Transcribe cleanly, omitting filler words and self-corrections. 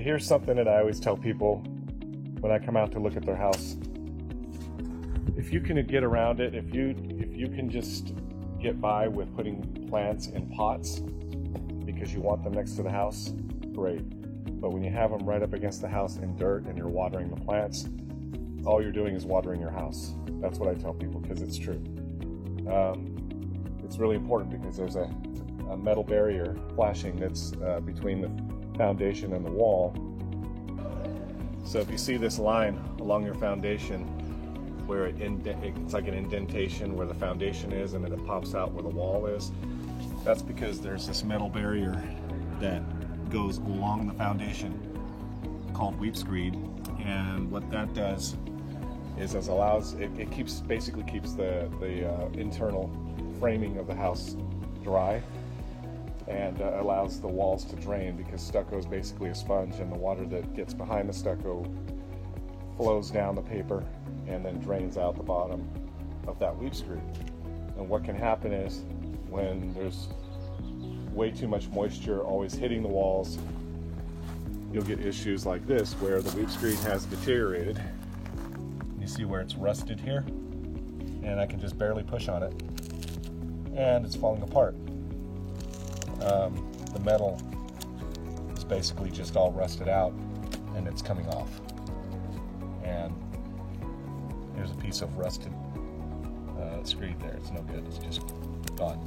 Here's something that I always tell people when I come out to look at their house. If you can get around it, if you can just get by with putting plants in pots because you want them next to the house, great. But when you have them right up against the house in dirt and you're watering the plants, all you're doing is watering your house. That's what I tell people, because it's true. It's really important because there's a metal barrier flashing that's between the foundation and the wall. So if you see this line along your foundation where it's like an indentation where the foundation is, and then it pops out where the wall is, that's because there's this metal barrier that goes along the foundation called weep screed. And what that does is it basically keeps the internal framing of the house dry, and allows the walls to drain, because stucco is basically a sponge, and the water that gets behind the stucco flows down the paper and then drains out the bottom of that weep screed. And what can happen is, when there's way too much moisture always hitting the walls, you'll get issues like this where the weep screed has deteriorated. You see where it's rusted here, and I can just barely push on it and it's falling apart. The metal is basically just all rusted out and it's coming off. And here's a piece of rusted screed there. It's no good, it's just gone.